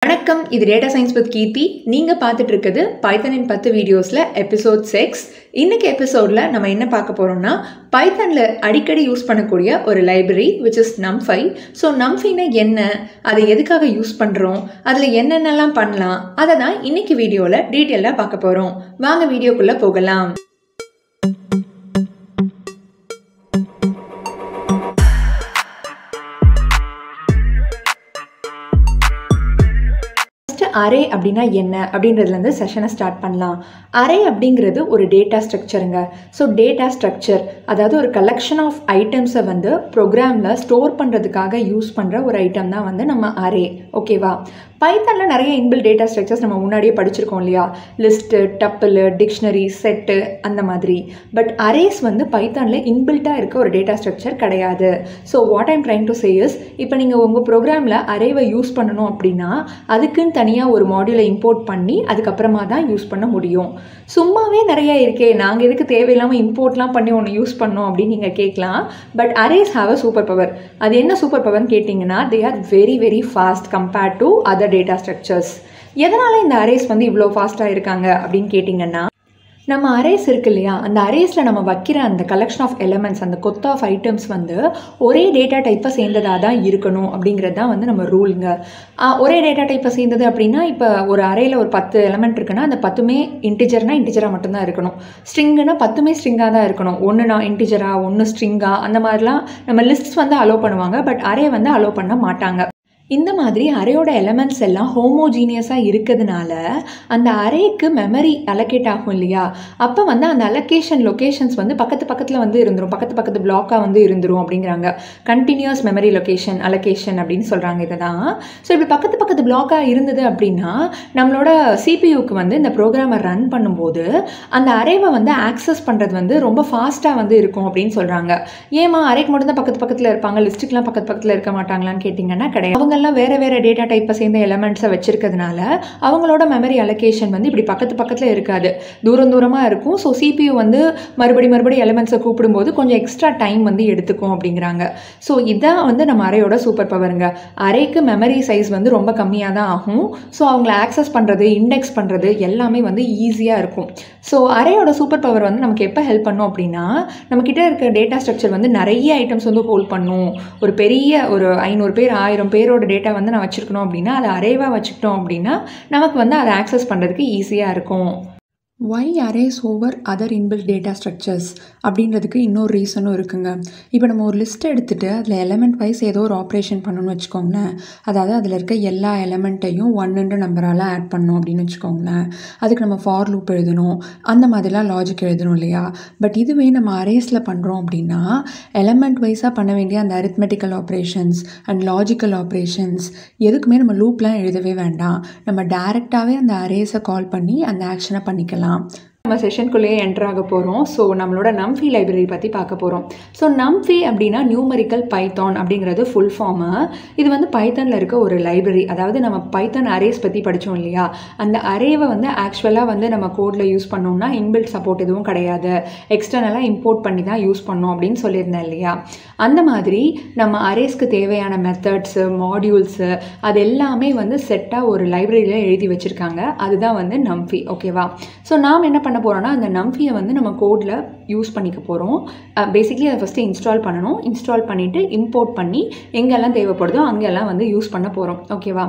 வணக்கம், இது data science with கீர்த்தி. நீங்கள் பார்த்துட்டு இருக்குது பைத்தனின் 10 வீடியோஸில் எபிசோட் 6. இன்னைக்கு எபிசோடில் நம்ம என்ன பார்க்க போகிறோம்னா, பைத்தனில் அடிக்கடி யூஸ் பண்ணக்கூடிய ஒரு லைப்ரரி விச் இஸ் நம்ஃபை. ஸோ நம்ஃபைனா என்ன, அதை எதுக்காக யூஸ் பண்ணுறோம், அதில் என்னென்னலாம் பண்ணலாம், அதை தான் இன்னைக்கு வீடியோவில் டீட்டெயிலாக பார்க்க போகிறோம். வாங்க வீடியோக்குள்ளே போகலாம். அரே அப்படின்னா என்ன அப்படின்றதுலேருந்து செஷனை ஸ்டார்ட் பண்ணலாம். அரே அப்படிங்கிறது ஒரு டேட்டா ஸ்ட்ரக்சருங்க. ஸோ டேட்டா ஸ்ட்ரக்சர் அதாவது ஒரு கலெக்ஷன் ஆஃப் ஐட்டம்ஸை வந்து ப்ரோக்ராமில் ஸ்டோர் பண்ணுறதுக்காக யூஸ் பண்ணுற ஒரு ஐட்டம் தான் வந்து நம்ம அரே. ஓகேவா? பைத்தனில் நிறைய இன்பில்ட் டேட்டா ஸ்ட்ரக்சர்ஸ் நம்ம முன்னாடியே படிச்சிருக்கோம் இல்லையா? லிஸ்ட்டு, டப்பிள், டிக்ஷனரி, செட்டு அந்த மாதிரி. பட் அரேஸ் வந்து பைத்தனில் இன்பில்ட்டாக இருக்க ஒரு டேட்டா ஸ்ட்ரக்சர் கிடையாது. So what I'm trying to say is, இப்போ நீங்கள் உங்கள் ப்ரோக்ராமில் அரேவை யூஸ் பண்ணணும் அப்படின்னா அதுக்குன்னு தனியாக ஒரு மாடியூலை இம்போர்ட் பண்ணி அதுக்கப்புறமா தான் யூஸ் பண்ண முடியும். சும்மாவே நிறைய இருக்கே, நாங்கள் எதுக்கு தேவையில்லாமல் இம்போர்ட்லாம் பண்ணி ஒன்று யூஸ் பண்ணோம் அப்படின்னு நீங்கள் கேட்கலாம். But arrays have a super power. அது என்ன சூப்பர் பவர்னு கேட்டிங்கன்னா, they are very very fast compared to other data structures. எதனால் இந்த அரேஸ் வந்து இவ்வளோ ஃபாஸ்ட்டாக இருக்காங்க அப்படின்னு கேட்டிங்கன்னா, நம்ம அரேஸ் இருக்கு இல்லையா, அந்த அரேஸில் நம்ம வைக்கிற அந்த கலெக்ஷன் ஆஃப் எலமெண்ட்ஸ், அந்த கொத்த ஆஃப் ஐட்டம்ஸ் வந்து ஒரே டேட்டா டைப்பை சேர்ந்ததாக தான் இருக்கணும் அப்படிங்கிறது தான் வந்து நம்ம ரூலுங்க. ஒரே டேட்டா டைப்பை சேர்ந்தது அப்படின்னா, இப்போ ஒரு அரேயில் ஒரு 10 எலமெண்ட் இருக்குன்னா அந்த 10மே இன்டிஜராக மட்டும்தான் இருக்கணும். ஸ்ட்ரிங்குன்னா 10மே ஸ்ட்ரிங்காக தான் இருக்கணும். ஒன்று இன்டிஜரா, ஒன்று ஸ்ட்ரிங்கா, அந்த மாதிரிலாம் நம்ம லிஸ்ட்ஸ் வந்து அலோவ் பண்ணுவாங்க. பட் அரே வந்து அலோவ் பண்ண மாட்டாங்க. இந்த மாதிரி அரேயோட எலமெண்ட்ஸ் எல்லாம் ஹோமோஜீனியஸாக இருக்கிறதுனால அந்த அரேக்கு மெமரி அலோகேட் ஆகும் இல்லையா, அப்போ வந்து அந்த லொக்கேஷன்ஸ் வந்து பக்கத்தில் வந்து இருந்துரும், பக்கத்து பிளாக்காக வந்து இருந்துரும் அப்படிங்கிறாங்க. கண்டினியூஸ் மெமரி அலோகேஷன் அப்படின்னு சொல்கிறாங்க இதை தான். ஸோ இப்படி பக்கத்து பிளாக்காக இருந்தது அப்படின்னா நம்மளோட சிபியூக்கு வந்து இந்த ப்ரோக்ராமை ரன் பண்ணும்போது அந்த அரேவை வந்து ஆக்சஸ் பண்ணுறது வந்து ரொம்ப ஃபாஸ்ட்டாக வந்து இருக்கும் அப்படின்னு சொல்கிறாங்க. ஏமா அரேக்கு மட்டும்தான் பக்கத்தில் இருப்பாங்க, லிஸ்ட்டுக்கெலாம் பக்கத்தில் இருக்க மாட்டாங்களான்னு கேட்டிங்கன்னா கிடையாது. வேற டேட்டா டைப்பை சேர்ந்த எலமெண்ட்ஸை வச்சிருக்கிறதுனால அவங்களோட மெமரி அலோகேஷன் வந்து இப்படி பக்கத்தில் இருக்காது, தூரமாக இருக்கும். ஸோ சிபியூ வந்து மறுபடி எலமெண்ட்ஸை கூப்பிடும்போது கொஞ்சம் எக்ஸ்ட்ரா டைம் வந்து எடுத்துக்கும் அப்படிங்கிறாங்க. ஸோ இதான் வந்து நம்ம அரேயோட சூப்பர் பவருங்க. அரேக்கு மெமரி சைஸ் வந்து ரொம்ப கம்மியாக தான் ஆகும். ஸோ அவங்கள ஆக்சஸ் பண்ணுறது, இண்டெக்ஸ் பண்ணுறது எல்லாமே வந்து ஈஸியாக இருக்கும். ஸோ அரேயோட சூப்பர் பவர் வந்து நமக்கு எப்போ ஹெல்ப் பண்ணும் அப்படின்னா, நம்மக்கிட்ட இருக்க டேட்டா ஸ்ட்ரக்சர் வந்து நிறைய ஐட்டம்ஸ் வந்து ஹோல்ட் பண்ணும். ஒரு பெரிய ஒரு 500 பேர் 1000 பேரோட டேட்டா வந்து நான் வச்சுருக்கணும் அப்படின்னா அதை அரேவாக வச்சுக்கிட்டோம் அப்படின்னா நமக்கு வந்து அதை ஆக்சஸ் பண்ணுறதுக்கு ஈஸியாக இருக்கும். Why arrays over other inbuilt data structures அப்படின்றதுக்கு இன்னொரு ரீசனும் இருக்குங்க. இப்போ நம்ம ஒரு லிஸ்ட் எடுத்துகிட்டு அதில் எலமெண்ட் வைஸ் ஏதோ ஒரு ஆப்ரேஷன் பண்ணணும்னு வச்சுக்கோங்களேன். அதாவது அதில் இருக்க எல்லா எலமெண்ட்டையும் 1 நம்பரால் ஆட் பண்ணணும் அப்படின்னு வச்சுக்கோங்களேன். அதுக்கு நம்ம ஃபார் லூப் எழுதணும், அந்த மாதிரிலாம் லாஜிக் எழுதணும் இல்லையா? பட் இதுவே நம்ம அரேஸில் பண்ணுறோம் அப்படின்னா எலமெண்ட் வைஸாக பண்ண வேண்டிய அந்த arithmetical operations and logical operations எதுக்குமே நம்ம லூப்லாம் எழுதவே வேண்டாம். நம்ம டைரெக்டாகவே அந்த அரேஸை கால் பண்ணி அந்த ஆக்ஷனை பண்ணிக்கலாம். நம்ம செஷனுக்குள்ளேயே என்டர் ஆக போகிறோம். ஸோ நம்மளோட நம்ஃபி லைப்ரரி பற்றி பார்க்க போகிறோம். ஸோ நம்ஃபி அப்படின்னா நியூமரிக்கல் பைத்தான் அப்படிங்கிறது ஃபுல் ஃபார்மு. இது வந்து பைத்தனில் இருக்க ஒரு லைப்ரரி. அதாவது நம்ம பைத்தன் அரேஸ் பற்றி படித்தோம் இல்லையா, அந்த அரேவை வந்து ஆக்சுவலாக வந்து நம்ம கோடில் யூஸ் பண்ணோம்னா இன்பில்ட் சப்போர்ட் எதுவும் கிடையாது, எக்ஸ்டர்னலாக இம்போர்ட் பண்ணி தான் யூஸ் பண்ணோம் அப்படின்னு சொல்லியிருந்தேன் இல்லையா. அந்த மாதிரி நம்ம அரேஸ்க்கு தேவையான மெத்தட்ஸு, மாடியூல்ஸு அது எல்லாமே வந்து செட்டாக ஒரு லைப்ரரியில் எழுதி வச்சுருக்காங்க. அதுதான் வந்து நம்ஃபி. ஓகேவா? ஸோ நாம் என்ன பண்ண போகிறோன்னா, அந்த நம்ஃபியை வந்து நம்ம கோடில் யூஸ் பண்ணிக்க போகிறோம். பேசிக்லி அதை ஃபஸ்ட்டு இன்ஸ்டால் பண்ணணும். இன்ஸ்டால் பண்ணிவிட்டு இம்போர்ட் பண்ணி எங்கெல்லாம் தேவைப்படுதோ அங்கெல்லாம் வந்து யூஸ் பண்ண போகிறோம். ஓகேவா?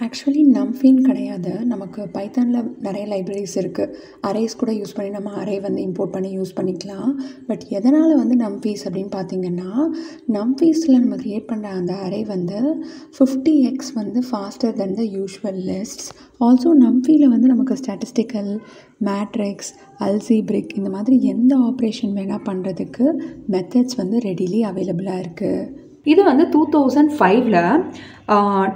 ஆக்சுவலி நம்ஃபின்னு கிடையாது, நமக்கு பைத்தனில் நிறைய லைப்ரரிஸ் இருக்குது. அரேஸ் கூட யூஸ் பண்ணி நம்ம அரே வந்து இம்போர்ட் பண்ணி யூஸ் பண்ணிக்கலாம். பட் எதனால் வந்து நம்ஃபீஸ் அப்படின்னு பார்த்தீங்கன்னா, நம்ஃபீஸில் நம்ம க்ரியேட் பண்ணுற அந்த அரே வந்து 50x வந்து faster than the usual lists. Also நம்ஃபியில் வந்து நமக்கு ஸ்டாட்டிஸ்டிக்கல், மேட்ரிக்ஸ், அல்ஜீப்ரிக் இந்த மாதிரி எந்த ஆப்ரேஷன் வேணால் பண்ணுறதுக்கு மெத்தட்ஸ் வந்து ரெடிலி அவைலபிளாக இருக்குது. இது வந்து 2005ல்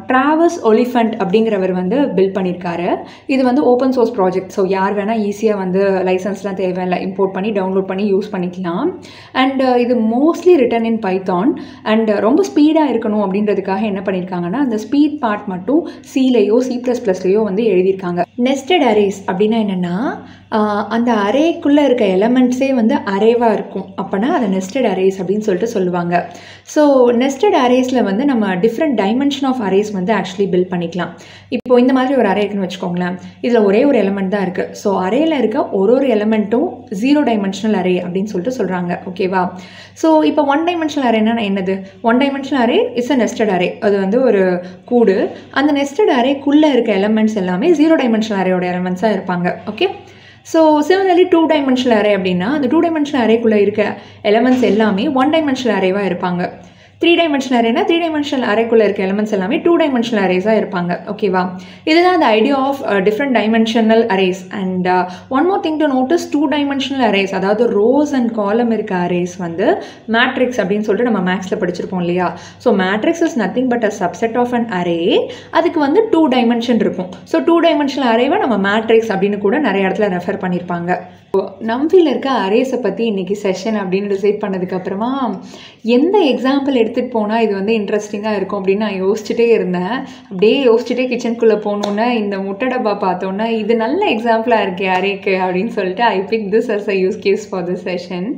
ட்ராவர்ஸ் ஒலிஃபண்ட் அப்படிங்கிறவர் வந்து பில்ட் பண்ணியிருக்காரு. இது வந்து ஓப்பன் சோர்ஸ் ப்ராஜெக்ட். ஸோ யார் வேணால் ஈஸியாக வந்து லைசன்ஸ்லாம் தேவையில்லை, இம்போர்ட் பண்ணி டவுன்லோட் பண்ணி யூஸ் பண்ணிக்கலாம். அண்ட் இது mostly written in Python. And ரொம்ப ஸ்பீடாக இருக்கணும் அப்படின்றதுக்காக என்ன பண்ணியிருக்காங்கன்னா, அந்த ஸ்பீட் பார்ட் மட்டும் சிலேயோ C++லையோ வந்து எழுதியிருக்காங்க. நெஸ்டட் அரேஸ் அப்படின்னா என்னென்னா, அந்த அரேக்குள்ளே இருக்க எலமெண்ட்ஸே வந்து அரேவாக இருக்கும். அப்போனா அதை நெஸ்டட் அரேஸ் அப்படின்னு சொல்லிட்டு சொல்லுவாங்க. ஸோ நெஸ்டட் அரேஸில் வந்து நம்ம different dimension dimension of arrays வந்து ஆக்சுவலி பில்ட் பண்ணிக்கலாம். இப்போ இந்த மாதிரி ஒரு அரே இருக்குன்னு வச்சுக்கோங்களேன். இதில் ஒரே ஒரு எலமெண்ட் தான் இருக்குது. ஸோ அரேயில் இருக்க ஒரு எலமெண்ட்டும் 0 டைமென்ஷனல் அரே அப்படின்னு சொல்லிட்டு சொல்கிறாங்க. ஓகேவா? ஸோ இப்போ 1 டைமென்ஷனல் அரேனா என்னது? 1 dimensional array is a nested array. அது வந்து ஒரு கூடு. அந்த நெஸ்டட் அரேக்குள்ளே இருக்க எலமெண்ட்ஸ் எல்லாமே 0 டைமென்ஷனல் அரேயோட எலமெண்ட்ஸாக இருப்பாங்க. Okay. So similarly 2 dimensional array அப்படின்னா அந்த 2 டைமென்ஷனல் அரேக்குள்ளே இருக்க எலமெண்ட்ஸ் எல்லாமே 1 டைமென்ஷனல் அரேவாக இருப்பாங்க. 3 டைமென்ஷனல் அரேனா 3 டைமென்ஷனல் அரேக்குள்ளே இருக்க எலமெண்ட்ஸ் எல்லாமே 2 டைமென்ஷனல் அரேஸாக இருப்பாங்க. ஓகேவா? இதுதான் அந்த idea of different dimensional arrays. And one more thing to notice, 2 dimensional arrays, அதாவது ரோஸ் அண்ட் காலம் இருக்க அரேஸ் வந்து மேட்ரிக்ஸ் அப்படின்னு சொல்லிட்டு நம்ம மேக்ஸில் படிச்சிருப்போம் இல்லையா? So matrix is nothing but a subset of an array. அதுக்கு வந்து 2 டைமென்ஷன் இருக்கும். ஸோ 2 டைமென்ஷனல் அரேவை நம்ம மேட்ரிக்ஸ் அப்படின்னு கூட நிறைய இடத்துல ரெஃபர் பண்ணியிருப்பாங்க. நம்ஃபியில் இருக்க அரேஸை பற்றி இன்றைக்கி செஷன் அப்படின்னு டிசைட் பண்ணதுக்கப்புறமா எந்த எக்ஸாம்பிள் எடுத்துகிட்டு போனால் இது வந்து இன்ட்ரெஸ்டிங்காக இருக்கும் அப்படின்னு நான் யோசிச்சுட்டே இருந்தேன். அப்படியே யோசிச்சுட்டே கிச்சனுக்குள்ளே போனோன்னே இந்த முட்டை டப்பா பார்த்தோன்னே இது நல்ல எக்ஸாம்பிளாக இருக்கே அரேக்கு அப்படின்னு சொல்லிட்டு I pick this as a use case for this session.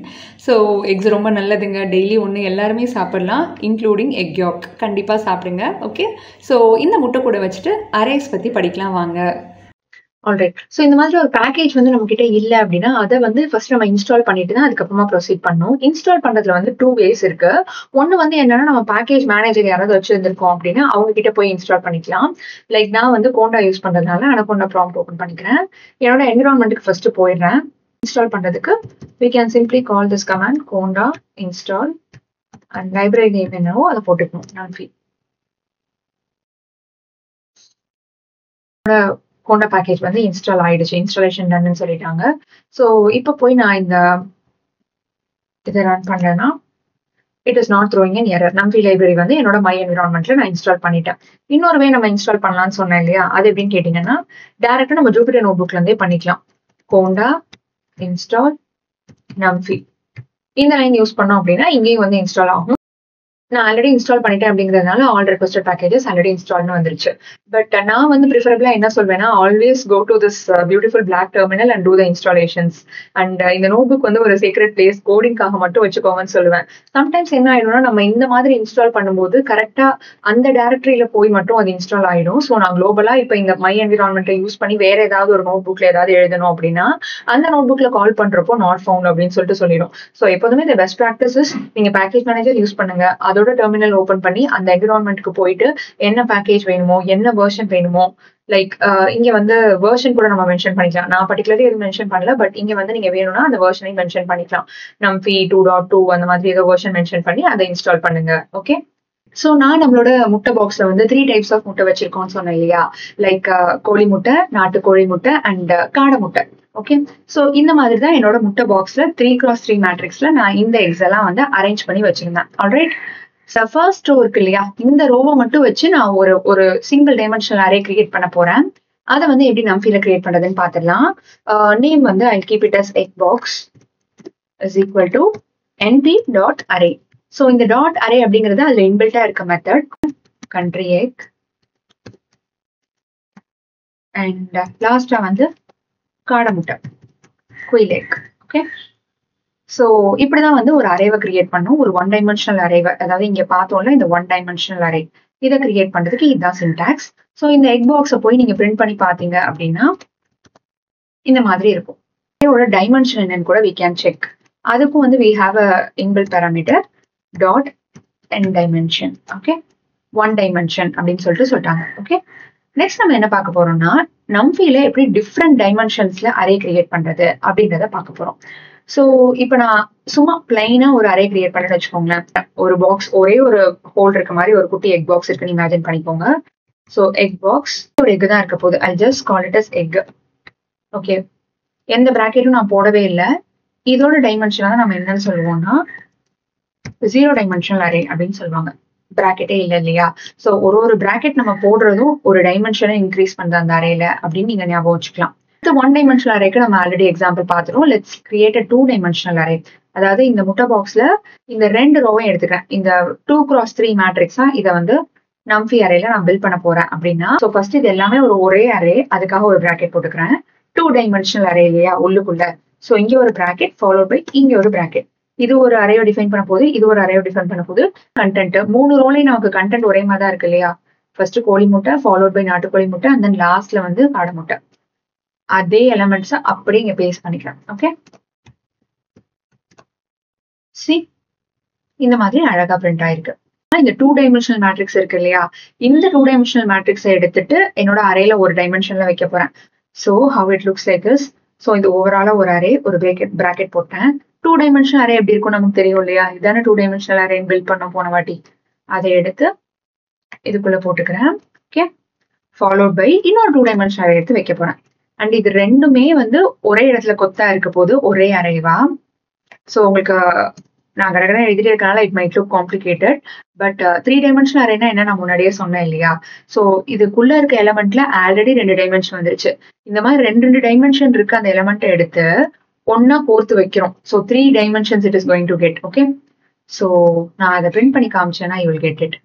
So x ரொம்ப நல்லதுங்க. டெய்லி ஒன்று எல்லாருமே சாப்பிட்லாம், இன்க்ளூடிங் எக் யாக். கண்டிப்பாக சாப்பிடுங்க. ஓகே. ஸோ இந்த முட்டை கூட வச்சுட்டு அரேஸ் பற்றி படிக்கலாம் வாங்க. ஆல்ரைட். ஸோ இந்த மாதிரி ஒரு பேக்கேஜ் வந்து நம்மகிட்ட இல்லை அப்படின்னா அதை வந்து ஃபர்ஸ்ட் நம்ம இன்ஸ்டால் பண்ணிட்டு தான் அதுக்கப்புறமா ப்ரொசீட் பண்ணணும். இன்ஸ்டால் பண்ணுறதுல வந்து 2 ways இருக்கு. ஒன்று வந்து என்னன்னா, நம்ம பேக்கேஜ் மேனேஜர் யாராவது வச்சிருந்திருக்கோம் அப்படின்னா அவங்க கிட்ட போய் இன்ஸ்டால் பண்ணிக்கலாம். லைக் நான் வந்து கோண்டா யூஸ் பண்ணுறதுனால அனகோண்டா ப்ராம்ப்ட் ஓப்பன் பண்ணிக்கிறேன். என்னோட என்விரான்மெண்ட்டுக்கு ஃபர்ஸ்ட் போயிடுறேன். இன்ஸ்டால் பண்ணுறதுக்கு we can simply call this command conda install and library name என்னவோ அதை போட்டுக்கணும். நம்பி கோண்டா பேக்கேஜ் வந்து இன்ஸ்டால் ஆயிடுச்சு. இன்ஸ்டாலேஷன் டன்னு சொல்லிட்டாங்க. ஸோ இப்போ போய் நான் இதை ரன் பண்ணேன்னா it is not throwing an error. நம்பி லைப்ரரி வந்து என்னோட மை என்விரான்மெண்ட்ல நான் இன்ஸ்டால் பண்ணிட்டேன். இன்னொரு வே நம்ம இன்ஸ்டால் பண்ணலாம்னு சொன்னேன் இல்லையா? அது எப்படின்னு கேட்டீங்கன்னா, டேரக்டா நம்ம ஜூபிட்டர் நோட் புக்ல இருந்தே பண்ணிக்கலாம். கோண்டா இன்ஸ்டால் நம்பி இந்த லைன் யூஸ் பண்ணோம் அப்படின்னா இங்கேயும் வந்து இன்ஸ்டால் ஆகும். நான் ஆல்ரெடி இன்ஸ்டால் பண்ணிட்டேன் அப்படிங்கிறதுனால ஆல் ரெக்வஸ்டட் பேக்கேஜஸ் ஆல்ரெடி இன்ஸ்டால்னு வந்துருச்சு. பட் நான் வந்து ப்ரிஃபரபிளா என்ன சொல்வேன்னா, always go to this beautiful black terminal and do the installations. And இந்த நோட் புக் வந்து ஒரு சீக்ரெட் பிளேஸ், கோடிங்காக மட்டும் வச்சுக்கோங்கன்னு சொல்லுவேன். சம்டைம்ஸ் என்ன ஆயிடும்னா, நம்ம இந்த மாதிரி இன்ஸ்டால் பண்ணும்போது கரெக்டா அந்த டைரக்டரியில போய் மட்டும் அது இன்ஸ்டால் ஆயிடும். ஸோ நான் குளோபலா இப்போ இந்த மை என்விரான்மெண்ட்டை யூஸ் பண்ணி வேற ஏதாவது ஒரு நோட் புக்ல ஏதாவது எழுதணும் அப்படின்னா அந்த நோட் புக்ல கால் பண்றப்போ நாட் ஃபவுண்ட் அப்படின்னு சொல்லிட்டு சொல்லிடும். ஸோ எப்போதுமே இந்த பெஸ்ட் ப்ராக்டிசஸ், நீங்க பேக்கேஜ் மேனேஜர் யூஸ் பண்ணுங்க. அதோட டெர்மினல் ஓபன் பண்ணி அந்த என்விரான்மெண்ட்க்கு போயிட்டு என்ன பேக்கேஜ் வேணுமோ, என்ன வெர்ஷன் வேணுமோ, லைக் இங்க வந்து வெர்ஷன் கூட நம்ம மென்ஷன் பண்ணிக்கலாம். நான் பர்டிகுலர்லி எதுவும் மென்ஷன் பண்ணல, பட் இங்க வந்து நீங்க வேணும்னா அந்த வெர்ஷனையும் மென்ஷன் பண்ணிக்கலாம். நம்பி 2.2 அந்த மாதிரி ஏதோ வெர்ஷன் மென்ஷன் பண்ணி அதை இன்ஸ்டால் பண்ணுங்க. ஓகே. ஸோ நான் நம்மளோட முட்டை பாக்ஸ்ல வந்து 3 டைப்ஸ் ஆஃப் முட்டை வச்சிருக்கோம்னு சொன்னேன் இல்லையா? லைக் கோழி முட்டை, நாட்டு கோழி முட்டை அண்ட் காடை முட்டை. ஓகே. ஸோ இந்த மாதிரி தான் என்னோட முட்டை பாக்ஸ்ல 3x3 மேட்ரிக்ஸ்ல நான் இந்த எக்ஸ் எல்லாம் வந்து அரேஞ்ச் பண்ணி வச்சிருந்தேன். ஆல்ரைட். ஃபர்ஸ்ட் ரோ இருக்கு இல்லையா? இந்த ரோவை மட்டும் வச்சு நான் ஒரு சிங்கிள் டைமென்ஷனல் அரே கிரியேட் பண்ண போறேன். அதை வந்து எப்படி நம்பியில கிரியேட் பண்றதுன்னு பார்த்துடலாம். நேம் வந்து I keep it as egg box is equal to np.array. So இந்த டாட் அரே அப்படிங்கிறது அதுல இன்பில்ட்டா இருக்க மெத்தட் கண்ட்ரி எக் அண்ட் லாஸ்டா வந்து காடை முட்டை குயில் எக். ஓகே. ஸோ இப்படிதான் வந்து ஒரு அரேவை கிரியேட் பண்ணும். ஒரு 1 டைமென்ஷனல் அரேவை, அதாவது இங்க பார்த்தோம்ல இந்த 1 டைமென்ஷனல் அரே, இதை கிரியேட் பண்றதுக்கு இதுதான் சின்டாக்ஸ். ஸோ இந்த எக் பாக்ஸை போய் நீங்க பிரிண்ட் பண்ணி பாத்தீங்க அப்படின்னா இந்த மாதிரி இருக்கும். அரேவோட டைமென்ஷன் என்னன்னு கூட we can check. அதுக்கும் வந்து we have a inbuilt parameter dot n dimension. Okay. 1 dimension அப்படின்னு சொல்லிட்டாங்க. ஓகே. நெக்ஸ்ட் நம்ம என்ன பார்க்க போறோம்னா, நம்பியில எப்படி டிஃப்ரெண்ட் டைமென்ஷன்ஸ்ல அரே கிரியேட் பண்றது அப்படின்றத பார்க்க போறோம். ஸோ இப்போ நான் சும்மா பிளைனா ஒரு அரே கிரியேட் பண்ணி வச்சுக்கோங்களேன். ஒரு பாக்ஸ், ஒரே ஒரு ஹோல் இருக்க மாதிரி ஒரு குட்டி எக் பாக்ஸ் இருக்குன்னு இமேஜின் பண்ணிக்கோங்க. ஸோ எக் பாக்ஸ் ஒரு எக் தான் இருக்க போகுது. I just call it as egg. Okay. எந்த பிராக்கெட்டும் நான் போடவே இல்லை. இதோட டைமென்ஷனா நம்ம என்னன்னு சொல்லுவோம்னா 0 டைமென்ஷனல் அரே அப்படின்னு சொல்லுவாங்க. பிராக்கெட்டே இல்லை இல்லையா? ஸோ ஒரு பிராக்கெட் நம்ம போடுறதும் ஒரு டைமென்ஷனை இன்க்ரீஸ் பண்ற அந்த அரேல அப்படின்னு நீங்க ஞாபகம் வச்சுக்கலாம். 1 டைமென்ஷனல் அரேக்கு நம்ம ஆல்ரெடி எக்ஸாம்பிள் பார்த்துருவோம். Let's create a 2 dimensional array. அதாவது இந்த முட்டை பாக்ஸ்ல இந்த 2 ரோவையும் எடுத்துக்கிறேன். இந்த 2x3 மேட்ரிக்ஸா இதை வந்து நம்பி அரேல நான் பில்ட் பண்ண போறேன் அப்படின்னா, ஸோ ஃபர்ஸ்ட் இது எல்லாமே ஒரே அரே, அதுக்காக ஒரு பிராக்கெட் போட்டுக்கிறேன். 2 டைமென்ஷனல் அரே இல்லையா உள்ளுக்குள்ள. ஸோ இங்க ஒரு பிராக்கெட் ஃபாலோட் பை இங்க ஒரு பிராக்கெட். இது ஒரு அரேவை டிஃபைன் பண்ண போது, இது ஒரு அரேவை டிஃபைன் பண்ண போது. கண்டென்ட் 3 ரோலையும் நமக்கு கண்டென்ட் ஒரே மாதிரி தான் இருக்கு இல்லையா? ஃபர்ஸ்ட் கோழி முட்டை ஃபாலோட் பை நாட்டுக்கோழி முட்டை அண்ட் தென் லாஸ்ட்ல வந்து காடை முட்டை. அதே எலமெண்ட்ஸை அப்படியே இங்க பேஸ்ட் பண்ணிக்கலாம். ஓகே, சி இந்த மாதிரி அழகா பிரிண்ட் ஆயிருக்கு. இந்த 2 டைமென்ஷனல் மேட்ரிக்ஸ் இருக்கு இல்லையா, இந்த 2 டைமென்ஷனல் மேட்ரிக்ஸை எடுத்துட்டு என்னோட அரேல ஒரு டைமென்ஷன்ல வைக்க போறேன். So how it looks like is. So இது ஓவராலா ஒரு அரே, ஒரு பிராக்கெட் போட்டேன். 2 டைமென்ஷனல் அரே எப்படி இருக்கும் நமக்கு தெரியும் இல்லையா, இதான 2 டைமென்ஷனல் அரே பில்ட் பண்ண போன வாட்டி. அதை எடுத்து இதுக்குள்ள போட்டுக்கிறேன். ஓகே, ஃபாலோட் பை இன்னொரு 2 டைமென்ஷனல் அரே எடுத்து வைக்க போறேன். அண்ட் இது ரெண்டுமே வந்து ஒரே இடத்துல கொத்தா இருக்க போது ஒரே அரேவா. ஸோ உங்களுக்கு நான் கடற்கரை எழுதிட்டு இருக்கனால it might look complicated, but 3 dimensional arena என்ன நான் முன்னாடியே சொன்னேன் இல்லையா. ஸோ இதுக்குள்ள இருக்க எலமெண்ட்ல ஆல்ரெடி 2 டைமென்ஷன் வந்துருச்சு. இந்த மாதிரி 2 டைமென்ஷன் இருக்கு அந்த எலமெண்ட்டை எடுத்து ஒன்னா கோர்த்து வைக்கிறோம். So 3 dimensions it is going to get. Okay, so நான் அதை பிரிண்ட் பண்ணி காமிச்சேன்னா you will get it.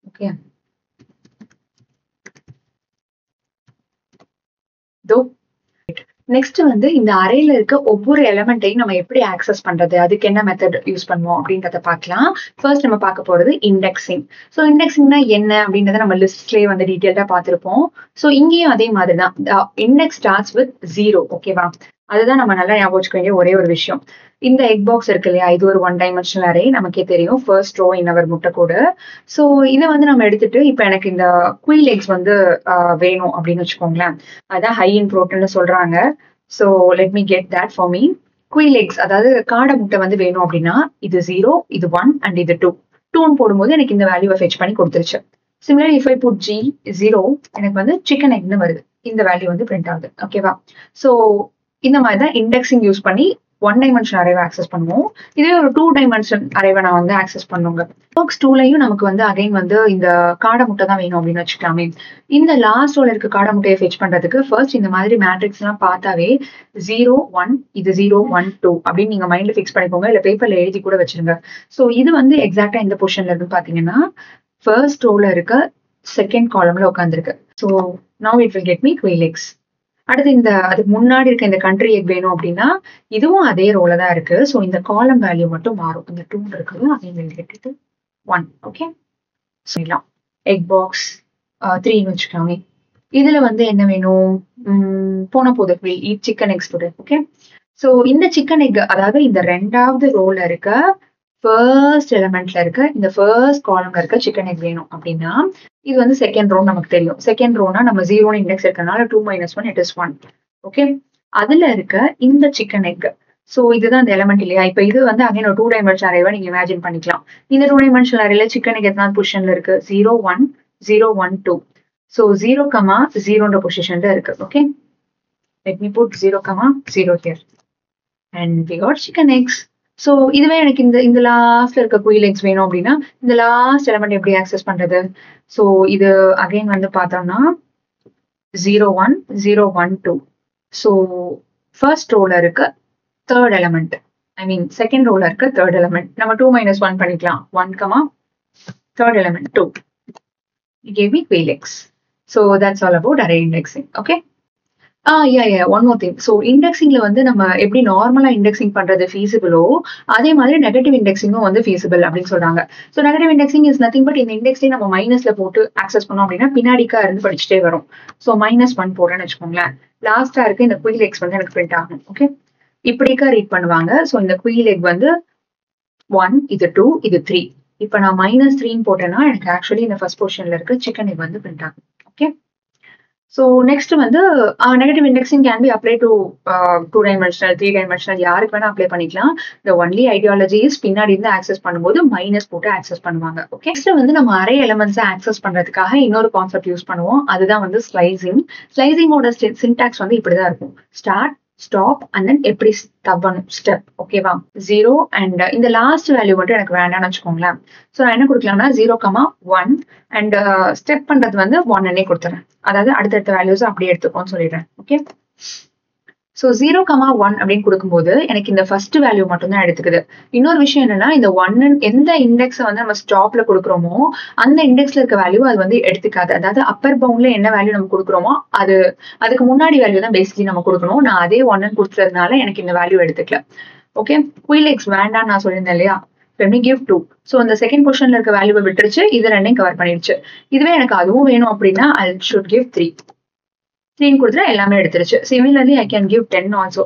Okay, though next வந்து இந்த அரேல இருக்க ஒவ்வொரு எலமெண்ட்டையும் நம்ம எப்படி ஆக்சஸ் பண்றது, அதுக்கு என்ன மெத்தட் யூஸ் பண்ணுவோம் அப்படின்றத பார்க்கலாம். ஃபர்ஸ்ட் நம்ம பார்க்க போறது இண்டெக்ஸிங். ஸோ இண்டெக்ஸிங்னா என்ன அப்படின்றத நம்ம லிஸ்ட்லயே வந்து டீட்டெயில்டா பார்த்திருப்போம். ஸோ இங்கேயும் அதே மாதிரி தான். Index starts with 0. ஓகேவா, அதுதான் நம்ம நல்லா ஞாபகம் வச்சுக்க வேண்டிய ஒரே ஒரு விஷயம். இந்த எக் பாக்ஸ் இருக்கு இல்லையா, இது ஒரு 1 டைமென்ஷனல் அரே, நமக்கே தெரியும். ஃபர்ஸ்ட் ரோ இன் அவர் முட்டைக்கூடு. ஸோ இதை வந்து நம்ம எடுத்துட்டு இப்போ எனக்கு இந்த குயில் எக்ஸ் வந்து வேணும் அப்படின்னு வச்சுக்கோங்களேன். அதான் ஹை இன் ப்ரோட்டீன் சொல்றாங்க. So let me get that for me. குயில் எக்ஸ் அதாவது காடை முட்டை வந்து வேணும் அப்படின்னா இது 0, இது 1 அண்ட் இது 2. 2 போடும்போது எனக்கு இந்த வேல்யூவை ஃபெச் பண்ணி கொடுத்துருச்சு. Similarly if I put G 0 எனக்கு வந்து சிக்கன் எக்னு வருது. இந்த வேல்யூ வந்து பிரிண்ட் ஆகுது. ஓகேவா, ஸோ இந்த மாதிரி தான் இண்டெக்ஸிங் யூஸ் பண்ணி 1 டைமென்ஷன் அரேவை ஆக்சஸ் பண்ணுவோம். இதே ஒரு 2 டைமென்ஷன் அரேவை நான் வந்து ஆக்சஸ் பண்ணுங்க. பாக்ஸ் 2லயும் நமக்கு வந்து அகைன் வந்து இந்த காடை முட்டை தான் வேணும் அப்படின்னு வச்சுக்கலாமே. இந்த லாஸ்ட் ரோல இருக்க காடை முட்டையை ஃபெச் பண்றதுக்கு ஃபர்ஸ்ட் இந்த மாதிரி மேட்ரிக்ஸ் எல்லாம் பார்த்தாவே 0 1 இது 0 1 2 அப்படின்னு நீங்க மைண்ட்ல ஃபிக்ஸ் பண்ணிக்கோங்க, இல்ல பேப்பர்ல எழுதி கூட வச்சிருங்க. ஸோ இது வந்து எக்ஸாக்டா இந்த பொசிஷன்ல இருக்கு பாத்தீங்கன்னா ஃபர்ஸ்ட் ரோல இருக்க செகண்ட் காலம்ல உட்காந்துருக்கு. So now it will get me குயில் எக்ஸ். அடுத்து இந்த அதுக்கு முன்னாடி இருக்க இந்த கண்ட்ரி எக் வேணும் அப்படின்னா இதுவும் அதே ரோல தான் இருக்கு. ஸோ இந்த காலம் வேல்யூ மட்டும் மாறும். இந்த 2 இருக்குது, அதே வில் கெட் இட் 1. ஓகே, சொல்லலாம் எக் பாக்ஸ் 3ன்னு வச்சுக்கலாமே. இதுல வந்து என்ன வேணும், போன போது ஈட் சிக்கன் எக்ஸ் போடு. ஓகே, ஸோ இந்த சிக்கன் எக் அதாவது இந்த 2வது ரோல இருக்க ஃபர்ஸ்ட் எலிமெண்ட்ல இருக்க இந்த ஃபர்ஸ்ட் காலம்ல இருக்க சிக்கன் எக் வேணும் அப்படின்னா இது வந்து செகண்ட் ரோ நமக்கு தெரியும். செகண்ட் ரோனா நம்ம 0 இண்டெக்ஸ் இருக்கனால 2 - 1 இட் இஸ் 1. ஓகே, அதுல இருக்க இந்த சிக்கன் எக். ஸோ இதுதான் இந்த எலிமெண்ட் இல்லையா. இப்போ இது வந்து அகைன் ஒரு 2 டைமென்ஷன் அரேவா நீங்க இமேஜின் பண்ணிக்கலாம். இந்த 2 டைமென்ஷன் அரேல சிக்கன் எக் எத்தனாவது பொசிஷன்ல இருக்கு, 0 1 0 1 2. ஸோ 0, 0ன்ற பொசிஷன்ல இருக்கு. Okay, let me put 0, 0 here and we got chicken eggs. So இதுவே எனக்கு இந்த லாஸ்ட்ல இருக்க குயில் எக்ஸ் வேணும் அப்படின்னா இந்த லாஸ்ட் எலிமெண்ட் எப்படி ஆக்சஸ் பண்றது. ஸோ இது அகைன் வந்து பார்த்தோம்னா 0 1 0 1 2. ஸோ ஃபர்ஸ்ட் ரோல இருக்க தேர்ட் எலிமெண்ட், ஐ மீன் செகண்ட் ரோல இருக்க தேர்ட் எலிமெண்ட் நம்ம 2 - 1 பண்ணிக்கலாம். 1, third element 2. It gave me quail x. So that's all about array indexing. Okay. One more thing. So indexingல வந்து நம்ம எப்படி நார்மலா இண்டெக்ஸிங் பண்றது feasible-ஓ அதே மாதிரி நெகட்டிவ் இண்டெக்ஸிங்கும் வந்து feasible அப்படின்னு சொல்றாங்க. So negative indexing is nothing but இந்த இண்டெக்ஸ்லேயே நம்ம மைனஸ்ல போட்டு ஆக்சஸ் பண்ணோம் அப்படின்னா பின்னாடிக்கா இருந்து படிச்சுட்டே வரும். ஸோ -1 போடுறேன்னு வச்சுக்கோங்களேன். லாஸ்டா இருக்கு இந்த குயில் எக்ஸ் வந்து எனக்கு பிரிண்ட் ஆகும். ஓகே, இப்படிக்கா ரீட் பண்ணுவாங்க. ஸோ இந்த குயில் எக் வந்து 1 இது 2 இது 3. இப்போ நான் -3 போட்டேன்னா எனக்கு ஆக்சுவலி இந்த ஃபர்ஸ்ட் பொசிஷன்ல இருக்க சிக்கன் எக் வந்து பிரிண்ட் ஆகும். ஓகே, ஸோ நெக்ஸ்ட் வந்து negative indexing can be apply to 2 dimensional 3 dimensional யாருக்கு வேணா அப்ளை பண்ணிக்கலாம். த ஒன்லி ஐடியாலஜி இஸ் பின்னாடி இருந்து ஆக்சஸ் பண்ணும்போது மைனஸ் போட்டு ஆக்சஸ் பண்ணுவாங்க. ஓகே, நெக்ஸ்ட் வந்து நம்ம அரே எலிமெண்ட்ஸை ஆக்சஸ் பண்றதுக்காக இன்னொரு கான்செப்ட் யூஸ் பண்ணுவோம். அதுதான் வந்து ஸ்லைசிங். ஸ்லைசிங்கோட சின்டாக்ஸ் வந்து இப்படிதான் இருக்கும். ஸ்டார்ட் ஸ்டாப் அண்ட் தென் எப்படி தப்பணும் ஸ்டெப். ஓகேவா, 0 அண்ட் இந்த லாஸ்ட் வேல்யூ மட்டும் எனக்கு வேண்டாம்னு வச்சுக்கோங்களேன். ஸோ நான் என்ன கொடுக்கலாம்னா 0, 1 அண்ட் ஸ்டெப் பண்றது வந்து 1 கொடுத்துறேன். அதாவது அடுத்தடுத்த வேல்யூஸ் அப்படியே எடுத்துக்கோன்னு சொல்லிடுறேன். ஓகே, ஸோ 0, 1 அப்படின்னு கொடுக்கும்போது எனக்கு இந்த ஃபர்ஸ்ட் வேல்யூ மட்டும் தான் எடுத்துக்குது. இன்னொரு விஷயம் என்னன்னா இந்த 1 எந்த இண்டெக்ஸை வந்து நம்ம ஸ்டாப்ல கொடுக்குறோமோ அந்த இண்டெக்ஸ்ல இருக்க வேல்யூ அது வந்து எடுத்துக்காது. அதாவது அப்பர் பவுண்ட்ல என்ன வேல்யூ நம்ம கொடுக்குறோமோ அதுக்கு முன்னாடி வேல்யூ தான் பேசிக்கலி நம்ம கொடுக்கணும். நான் அதே 1 கொடுத்துறதுனால எனக்கு இந்த வேல்யூ எடுத்துக்கல. ஓகே, குயில் எக்ஸ் வேண்டாம் நான் சொல்லியிருந்தேன் இல்லையா. when we give 2. ஸோ அந்த செகண்ட் பொசிஷன்ல இருக்க வேல்யூவை விட்டுருச்சு, இது ரெண்டையும் கவர் பண்ணிடுச்சு. இதுவே எனக்கு அதுவும் வேணும் அப்படின்னா I should give 3. 3 கொடுத்துட்டா எல்லாமே எடுத்துருச்சு. Similarly I can give 10 also.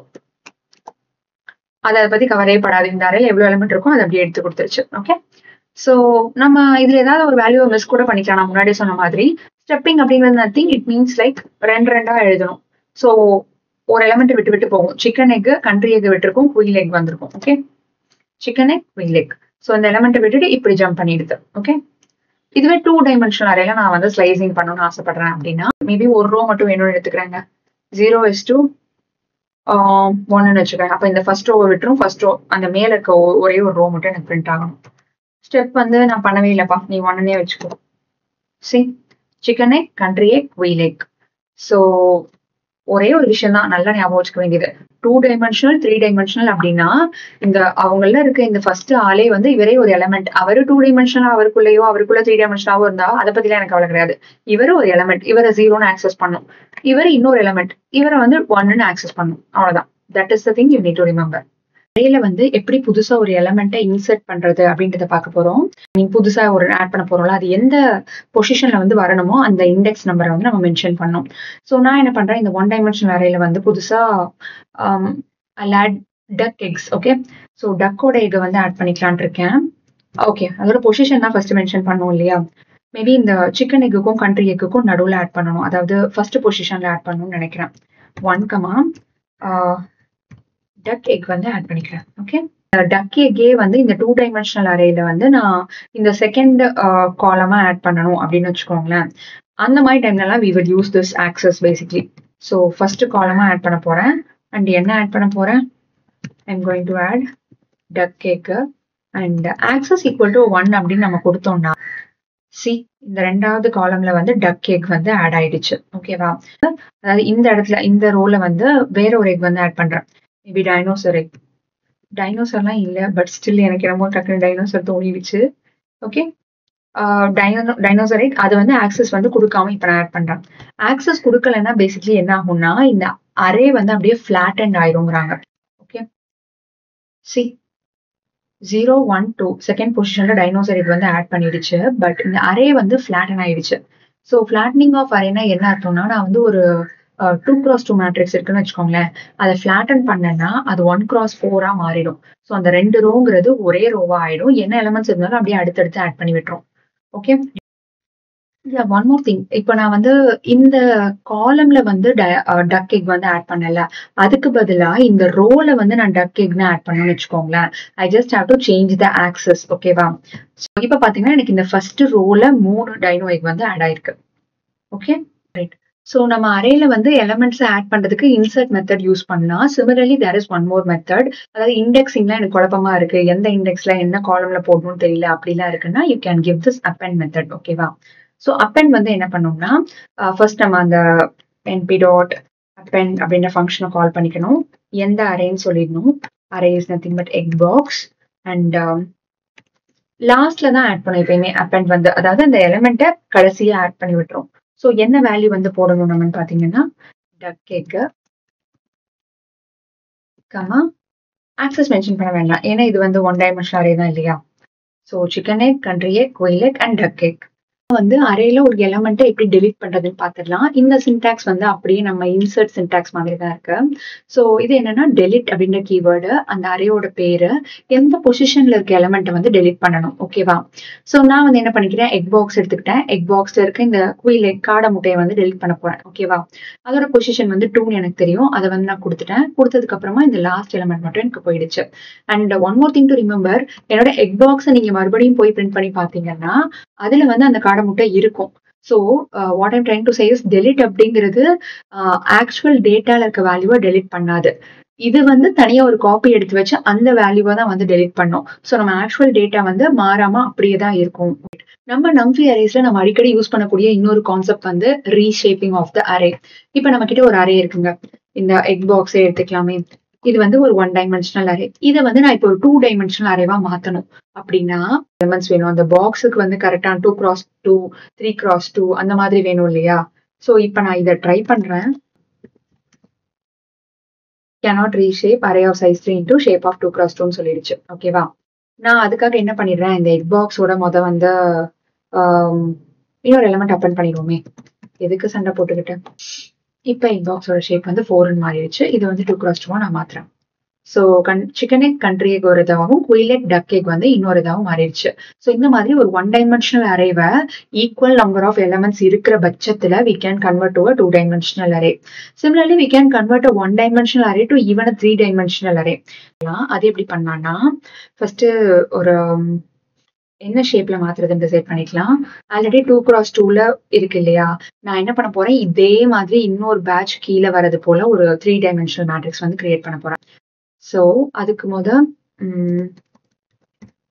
அதை பத்தி கவரே படாது. இந்த அறையில எவ்வளவு எலிமெண்ட் இருக்கும் அதை அப்படியே எடுத்து கொடுத்துருச்சு. ஓகே, ஸோ நம்ம இதுல ஏதாவது ஒரு வேல்யூவை மிஸ் கூட பண்ணிக்கலாம். நான் முன்னாடி சொன்ன மாதிரி ஸ்டெப்பிங் அப்படிங்கிறது நத்திங், இட் மீன்ஸ் லைக் ரெண்டா எழுதணும். ஸோ ஒரு எலிமெண்ட் விட்டு விட்டு போகும். சிக்கன் எக், கண்ட்ரி எக் விட்டுருக்கும், குயில் எக் வந்திருக்கும். Okay, chicken egg, quail egg. So அந்த எலிமெண்ட்டை விட்டுட்டு இப்படி ஜம்ப் பண்ணிடுது. ஓகே, இதுவே 2 டைமென்ஷனல் அறையில நான் வந்து ஸ்லைசிங் பண்ணணும்னு ஆசைப்படுறேன் அப்படின்னா மேபி ஒரு ரோ மட்டும் வேணும்னு எடுத்துக்கிறேங்க. 0:1 வச்சுக்கேன். அப்ப இந்த ஃபர்ஸ்ட் ரோ விட்டுரும், ஃபர்ஸ்ட் ரோ அந்த மேல இருக்க ஒரே ஒரு ரோ மட்டும் எனக்கு பிரிண்ட் ஆகணும். ஸ்டெப் வந்து நான் பண்ணவே இல்லப்பா, நீ 1னே வச்சுக்கோ. C, chicken egg, country egg, quail egg. So ஒரே ஒரு விஷயம் தான் நல்லா ஞாபகம் வச்சுக்க வேண்டியது. 2 டைமென்ஷனல் 3 டைமென்ஷனல் அப்படின்னா இந்த அவங்கள இருக்க இந்த ஃபர்ஸ்ட் ஆளே வந்து இவரே ஒரு எலமெண்ட். அவரு 2 டைமென்ஷனலா அவருக்குள்ள 3 டைமென்ஷனாவோ இருந்தா அதை பத்திலாம் எனக்கு கவலை கிடையாது. இவரு ஒரு எலமெண்ட், இவரை 0ன்னு ஆக்சஸ் பண்ணும். இவரு இன்னொரு எலமெண்ட், இவரை வந்து 1ன்னு ஆக்சஸ் பண்ணும். அவ்வளவுதான். That is the thing you need to remember. அரேல வந்து எப்படி புதுசா ஒரு எலமெண்ட்டை இன்சர்ட் பண்றது அப்படின்றத பார்க்க போறோம். நீங்க புதுசா ஒரு ஆட் பண்ண போறோம்ல, அது எந்த பொசிஷன்ல வந்து வரணுமோ அந்த இண்டெக்ஸ் நம்பரை வந்து நம்ம மென்ஷன் பண்ணோம். ஸோ நான் என்ன பண்றேன், இந்த 1 டைமென்ஷனல் அரேல வந்து புதுசா ஆட் டக் எக்ஸ். ஓகே, ஸோ டக்கோட எக் வந்து ஆட் பண்ணிக்கலான் இருக்கேன். ஓகே, அதோட பொசிஷன் தான் ஃபர்ஸ்ட் மென்ஷன் பண்ணோம் இல்லையா. மேபி இந்த சிக்கன் எக்குக்கும் கண்ட்ரி எக்குக்கும் நடுவில் ஆட் பண்ணணும், அதாவது ஃபர்ஸ்ட் பொசிஷன்ல ஆட் பண்ணணும்னு நினைக்கிறேன். 1, டக் எக் வந்து ஆட் பண்ணிக்கிறேன். ஓகே, டக் எக்கே வந்து இந்த 2 டைமென்ஷனல் அரேல வந்து நான் இந்த செகண்ட் காலமா ஆட் பண்ணணும் அப்படின்னு வச்சுக்கோங்களேன். அந்த மாதிரி டைம்லலாம் we will use this access basically. So first காலமா ஆட் பண்ண போறேன். அண்ட் என்ன ஆட் பண்ண போறேன், I'm going to add duck egg and access equal to 1 அப்படின்னு நம்ம கொடுத்தோம்னா சி இந்த ரெண்டாவது காலம்ல வந்து டக் எக் வந்து ஆட் ஆயிடுச்சு. ஓகேவா, அதாவது இந்த இடத்துல இந்த ரோல வந்து வேற ஒரு எக் வந்து ஆட் பண்றேன். Maybe dinosaur egg. டைனோசர்லாம் இல்லை, பட் ஸ்டில் எனக்கு ரொம்ப டக்குனு டைனோசர் தோணிடுச்சு. ஓகே, டைனோசர் எக் அது வந்து ஆக்சஸ் வந்து கொடுக்காம இப்ப நான் ஆட் பண்றேன். ஆக்சஸ் கொடுக்கலன்னா பேசிக்லி என்ன ஆகும்னா இந்த அரே வந்து அப்படியே ஃபிளாட்டன்ட் ஆயிருங்கிறாங்க. ஓகே, சி 0, 1, 2 செகண்ட் பொசிஷன்ல டைனோசர் எக் வந்து ஆட் பண்ணிடுச்சு. பட் இந்த அரே வந்து ஃபிளாட்டன் ஆயிடுச்சு. ஸோ ஃபிளாட்டனிங் ஆஃப் அரேனா என்ன அர்த்தம்னா, நான் வந்து ஒரு 2x2 மேட்ரிக்ஸ் இருக்குன்னு வச்சுக்கோங்களேன். அதை ஃபிளாட்டன் பண்ணேன்னா அது 1x4 மாறிடும். ஸோ அந்த 2 ரோங்கிறது ஒரே ரோவா ஆயிடும். என்ன எலிமெண்ட்ஸ் இருந்தாலும் அப்படியே அடுத்தடுத்து ஆட் பண்ணி விட்டுரும். Okay, one more thing. இப்போ நான் வந்து இந்த காலம்ல வந்து டக் எக் வந்து ஆட் பண்ணல, அதுக்கு பதிலா இந்த ரோல வந்து நான் டக் எக்னு ஆட் பண்ணணும்னு வச்சுக்கோங்களேன். I just have to change the axis. ஓகேவா, இப்போ பாத்தீங்கன்னா எனக்கு இந்த ஃபர்ஸ்ட் ரோல 3 டைனோ எக் வந்து ஆட் ஆயிருக்கு. Okay, right. ஸோ நம்ம அரேல வந்து எலிமெண்ட்ஸ் ஆட் பண்றதுக்கு இன்சர்ட் மெத்தட் யூஸ் பண்ணலாம். Similarly there is one more method. அதாவது இண்டெக்ஸிங்லாம் எனக்கு குழப்பமா இருக்கு, எந்த இண்டெக்ஸ்ல என்ன காலம்ல போடணும்னு தெரியல அப்படிலாம் இருக்குன்னா you can give this append method. ஓகேவா, ஸோ அப்பெண்ட் வந்து என்ன பண்ணோம்னா ஃபர்ஸ்ட் நம்ம அந்த என்பி டாட் அப்பெண்ட் அப்படின்ற ஃபங்க்ஷனை கால் பண்ணிக்கணும். எந்த அரேன்னு சொல்லிடணும். Array is nothing but egg box and லாஸ்ட்ல தான் ஆட் பண்ணும் எப்பயுமே அப்பெண்ட் வந்து, அதாவது அந்த எலிமெண்ட்டை கடைசியா ஆட் பண்ணி விட்டுரும். ஸோ என்ன வேல்யூ வந்து போடணும் நம்ம பாத்தீங்கன்னா டக் எக் கமா ஆக்சஸ் மென்ஷன் பண்ண வேண்டாம், ஏன்னா இது வந்து 1 டைமென்ஷனல் அரே தான் இல்லையா. So chicken egg, country egg, quail egg and duck egg. வந்து அரேல ஒரு எலிமெண்ட்டை எப்படி டெலிட் பண்றதுன்னு பாத்துடலாம். இந்த சின்டாக்ஸ் வந்து அப்படியே நம்ம இன்சர்ட் சின்டாக்ஸ் மாதிரி தான் இருக்கு. ஸோ இது என்னன்னா டெலிட் அப்படின்ற கீவேர்டு, அந்த அரேயோட பேரு, எந்த பொசிஷன்ல இருக்க எலிமெண்ட்டை வந்து டெலிட் பண்ணணும். ஓகேவா, ஸோ நான் வந்து என்ன பண்ணிக்கிறேன், எக் பாக்ஸ் எடுத்துக்கிட்டேன். எக் பாக்ஸ்ல இருக்க இந்த குயில் எக் காடை முட்டையை வந்து டெலிட் பண்ண போறேன். ஓகேவா, அதோட பொசிஷன் வந்து 2ன்னு எனக்கு தெரியும். அதை வந்து நான் கொடுத்துட்டேன். கொடுத்ததுக்கு அப்புறமா இந்த லாஸ்ட் எலிமெண்ட் மட்டும் எனக்கு போயிடுச்சு. And one more thing to remember, என்னோட எக் பாக்ஸை நீங்க மறுபடியும் போய் பிரிண்ட் பண்ணி பாத்தீங்கன்னா அதுல வந்து அந்த காடை முட்டை இருக்கும். So what I'm trying to say is delete அப்படிங்கிறது ஆக்சுவல் டேட்டால இருக்க வேல்யூவை டெலிட் பண்ணாது. இது வந்து தனியா ஒரு காப்பி எடுத்து வச்சு அந்த வேல்யூவை தான் வந்து டெலிட் பண்ணோம். ஸோ நம்ம ஆக்சுவல் டேட்டா வந்து மாறாம அப்படியே தான் இருக்கும். நம்ம நம்ஃபி அரேஸ்ல நம்ம அடிக்கடி யூஸ் பண்ணக்கூடிய இன்னொரு கான்செப்ட் வந்து ரீஷேப்பிங் ஆஃப் த அரே. இப்போ நம்ம கிட்ட ஒரு அரே இருக்குங்க, இந்த எக் பாக்ஸே எடுத்துக்கலாமே. இது வந்து ஒரு 1 டைமென்ஷனல் அரே. இதை வந்து நான் இப்போ ஒரு 2 டைமென்ஷனல் அரேவா மாத்தணும் அப்படின்னா எலிமெண்ட்ஸ் வேணும். அந்த பாக்ஸுக்கு வந்து கரெக்டா 2x2 3x2 அந்த மாதிரி வேணும் இல்லையா. ஸோ இப்போ நான் இதை ட்ரை பண்றேன். cannot reshape array of size 3 into shape of 2x2 சொல்லிடுச்சு. ஓகேவா, நான் அதுக்காக என்ன பண்ணிடுறேன், இந்த எக் பாக்ஸோட வந்து இன்னொரு எலிமெண்ட் அப்பன் பண்ணிடுவோமே. எதுக்கு சண்டை போட்டுக்கிட்டு. இப்போ எக் பாக்ஸோட ஷேப் வந்து 4ன்னு மாறிடுச்சு. இது வந்து 2x2 நான் மாத்துறேன். So chicken egg, country egg ஒரு இதாகவும், குயில் எக், டக் எக் வந்து இன்னொரு இதாகவும் மாறிடுச்சு. ஸோ இந்த மாதிரி ஒரு 1 டைமென்ஷனல் அரேவை ஈக்குவல் நம்பர் ஆஃப் எலிமெண்ட்ஸ் இருக்கிற பட்சத்துல we can convert to a 2 dimensional array. Similarly, we can convert a 1 dimensional array to even a 3 dimensional array. அது எப்படி பண்ணலாம்னா, ஃபர்ஸ்ட் ஒரு என்ன ஷேப்ல மாத்துறதுன்னு டிசைட் பண்ணிக்கலாம். ஆல்ரெடி 2x2ல இருக்கு இல்லையா, நான் என்ன பண்ண போறேன், இதே மாதிரி இன்னொரு பேட்ச் கீழே வரது போல ஒரு 3 dimensional மேட்ரிக்ஸ் வந்து கிரியேட் பண்ண போறேன். ஸோ அதுக்கு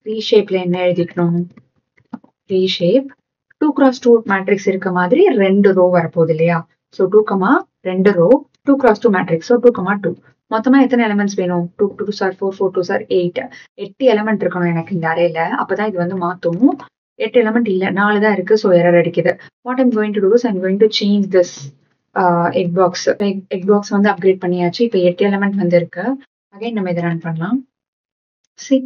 ரீஷேப்ல என்ன எழுதிக்கணும், ரீஷேப் 2x2 மேட்ரிக்ஸ் இருக்க மாதிரி 2 ரோ வரப்போகுது இல்லையா. So 2 row 2x2 matrix. So 2, 2 மொத்தமா எத்தனை எலிமெண்ட்ஸ் வேணும், 2 2 சார் 4 4 2 சார் 8 எலிமெண்ட் இருக்கணும் எனக்கு இந்த அரேல. அப்பதான் இது வந்து மாத்தும். 8 எலிமெண்ட் இல்ல, 4 தான் இருக்கு. ஸோ எரர் அடிக்குது. What I'm going to do is I'm going to change this egg box. Egg box வந்து அப்கிரேட் பண்ணியாச்சு. இப்போ 8 எலிமெண்ட் வந்து இருக்கு. அகைன் நம்ம இதை ரன் பண்ணலாம். சி,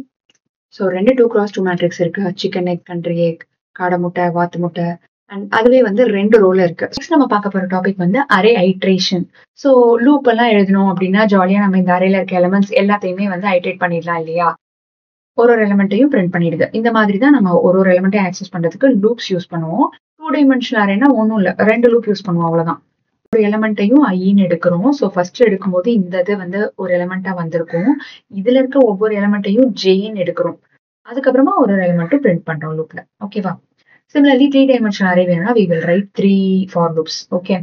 ஸோ 2 2x2 மேட்ரிக்ஸ் இருக்கு. சிக்கன் எக், கண்ட்ரி எக், காடை முட்டை, வாத்து முட்டை. அண்ட் அதுவே வந்து 2 ரோல இருக்கு. நெக்ஸ்ட் நம்ம பார்க்க போற டாபிக் வந்து அரே ஐட்ரேஷன். ஸோ லூப் எல்லாம் எழுதணும் அப்படின்னா ஜாலியா நம்ம இந்த அரேல இருக்க எலிமெண்ட்ஸ் எல்லாத்தையுமே வந்து ஐட்ரேட் பண்ணிடலாம் இல்லையா. ஒரு எலிமெண்ட்டையும் பிரிண்ட் பண்ணிடுது. இந்த மாதிரி தான் நம்ம ஒரு எலிமெண்ட்டையும் ஆக்சஸ் பண்றதுக்கு லூப்ஸ் யூஸ் பண்ணுவோம். 2 டைமென்ஷனல் அரேனா ஒன்றும் இல்லை, 2 லூப் யூஸ் பண்ணுவோம், அவ்வளவுதான். ஒரு எலிமெண்ட்டையும் ஐன்னு எடுக்கிறோம். ஸோ ஃபர்ஸ்ட் எடுக்கும்போது இந்த இது வந்து ஒரு எலிமெண்டா வந்திருக்கும். இதுல இருக்க ஒவ்வொரு எலிமெண்ட்டையும் ஜேன்னு எடுக்கிறோம். அதுக்கப்புறமா ஒரு எலிமெண்ட்டும் பிரிண்ட் பண்றோம் லூப்ல. ஓகேவா. Similarly, 3 dimensional array வேணும்னா we will write 3 for loops. Okay.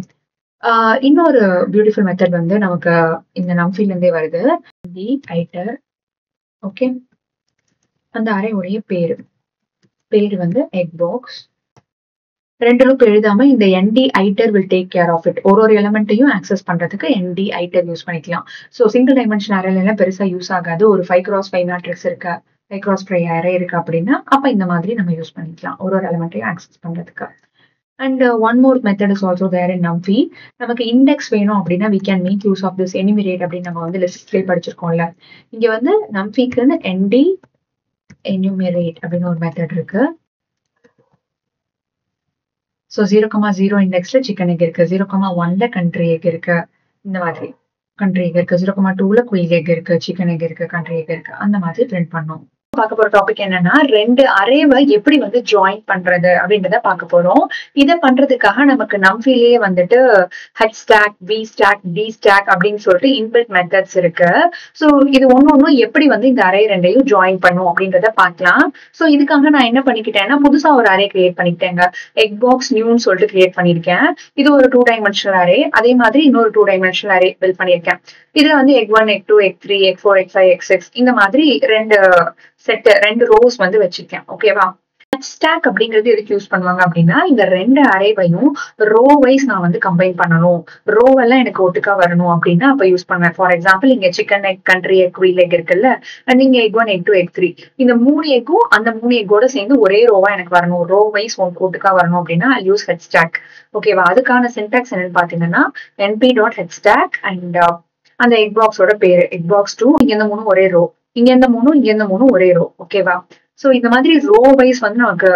இன்னொரு பியூட்டிஃபுல் மெத்தட் வந்து நமக்கு இந்த நம்ஃபீல இருந்தே வருது. தி ஐட்டர். ஓகே. அந்த அரேவுடைய பேரு வந்து எக் பாக்ஸ். 2 லூப் எழுதாம இந்த ND iter will take care of it. ஒரு எலிமெண்ட்டையும் ஆக்சஸ் பண்றதுக்கு ND ஐட்டர் யூஸ் பண்ணிக்கலாம். ஸோ சிங்கிள் டைமென்ஷன் அரேல எல்லாம் பெருசா யூஸ் ஆகாது. ஒரு 5x5 மேட்ரிக்ஸ் இருக்கா, 5x5 அரே இருக்கு அப்படின்னா அப்ப இந்த மாதிரி நம்ம யூஸ் பண்ணிக்கலாம் ஒரு எலிமெண்ட்டையும் ஆக்சஸ் பண்றதுக்கு. And one more method is also there in Numpy. நமக்கு இண்டெக்ஸ் வேணும் அப்படின்னா we can make use of this enumerate அப்படின்னு நம்ம வந்து லிஸ்ட்லயே படிச்சிருக்கோம்ல. இங்க வந்து நம்ஃபிக்குன்னு ND enumerate அப்படின்னு ஒரு மெத்தட் இருக்கு. ஸோ 0,0 இண்டெக்ஸ்ல சிக்கன் எக் இருக்கு, 0,1ல கண்ட்ரி எக் இருக்கு, இந்த மாதிரி கண்ட்ரி எக் இருக்கு, 0,2ல குயில் எக் இருக்கு, சிக்கன் எக் இருக்கு, கண்ட்ரி எக் இருக்கு, அந்த மாதிரி பிரிண்ட் பண்ணோம். பார்க்க போற டாபிக் என்னன்னா 2 அரேவை எப்படி வந்து ஜாயின் பண்றது அப்படின்றத பார்க்க போறோம். இதை பண்றதுக்காக நமக்கு நம்ஃபிலேயே வந்துட்டு h stack, v stack, d stack அப்படின்னு சொல்லிட்டு இன்பில்ட் மெத்தட்ஸ் இருக்கு. ஸோ இது ஒன்னும் எப்படி வந்து இந்த அரே 2ஐயும் ஜாயின் பண்ணும் அப்படின்றத பார்க்கலாம். ஸோ இதுக்காக நான் என்ன பண்ணிக்கிட்டேன்னா புதுசா ஒரு அரே கிரியேட் பண்ணிக்கிட்டேங்க. எக் பாக்ஸ் நியூன்னு சொல்லிட்டு கிரியேட் பண்ணிருக்கேன். இது ஒரு 2 டைமென்ஷனல் அரே. அதே மாதிரி இன்னொரு 2 டைமென்ஷனல் அரே பில்ட் பண்ணிருக்கேன். இதுல வந்து X1, X2, X3, X4, X5, X6 இந்த மாதிரி 2 ரோஸ் வந்து வச்சிருக்கேன். ஓகேவா. ஸ்டாக் அப்படிங்கிறது எதுக்கு யூஸ் பண்ணுவாங்க அப்படின்னா இந்த 2 அரேவையும் ரோ வைஸ் நான் வந்து கம்பைன் பண்ணணும், ரோ எல்லாம் எனக்கு ஒட்டுக்கா வரணும் அப்படின்னா அப்ப யூஸ் பண்ணுவேன். ஃபார் எக்ஸாம்பிள் இங்க chicken egg, country egg, quail egg இருக்குல்ல, நீங்க X1, X2, X3 இந்த 3 எக்கும் அந்த 3 எக்கோட சேர்ந்து ஒரே ரோவா எனக்கு வரணும், ரோ வைஸ் ஒட்டுக்கா வரணும் அப்படின்னா ஐ யூஸ் ஹெட் ஸ்டாக். ஓகேவா. அதுக்கான சின்டாக்ஸ் என்னன்னு பாத்தீங்கன்னா np.headstack அண்ட் அந்த எக் பாக்ஸோட பேரு எக் பாக்ஸ் 2. இங்க இந்த 3 ஒரே ரோ, இங்க இந்த 3, இங்க இந்த 3 ஒரே ரோ. ஓகேவா. சோ இந்த மாதிரி ரோ வைஸ் வந்து நமக்கு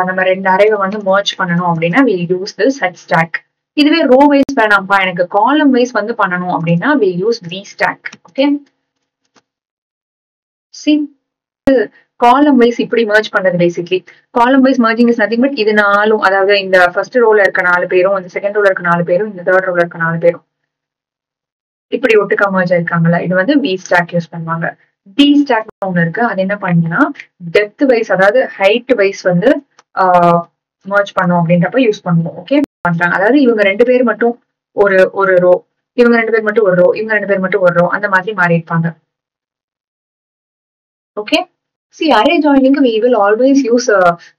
நம்ம 2 அரேவை வந்து மர்ஜ் பண்ணணும் அப்படின்னா we use this head stack. இதுவே ரோ வைஸ் வேணாம்ப்பா எனக்கு காலம் வைஸ் வந்து பண்ணணும் அப்படின்னா we use v stack. Okay. Column wise இப்படி மர்ஜ் பண்றது basically. Column wise merging is nothing but இது 4, அதாவது இந்த ஃபர்ஸ்ட் ரோல இருக்க 4 பேரும், இந்த செகண்ட் ரோல இருக்க 4 பேரும், இந்த தேர்ட் ரோல இருக்க 4 பேரும் இப்படி ஒட்டுக்கா மர்ஜ் ஆயிருக்காங்கல்ல, இது வந்து v stack யூஸ் பண்ணுவாங்க. டி ஸ்டாக் ஒன்று இருக்கு. அது என்ன பண்ணீங்கன்னா டெப்த் வைஸ், அதாவது ஹைட் வைஸ் வந்து மர்ஜ் பண்ணும் அப்படின்றப்ப யூஸ் பண்ணுவோம். ஓகே பண்றாங்க. அதாவது இவங்க 2 பேர் மட்டும் ஒரு ரோ, இவங்க 2 பேர் மட்டும் ஒரு ரோ, இவங்க 2 பேர் மட்டும் ஒரு ரோ, அந்த மாதிரி மாறி இருப்பாங்க. Okay. See, array joining we will always use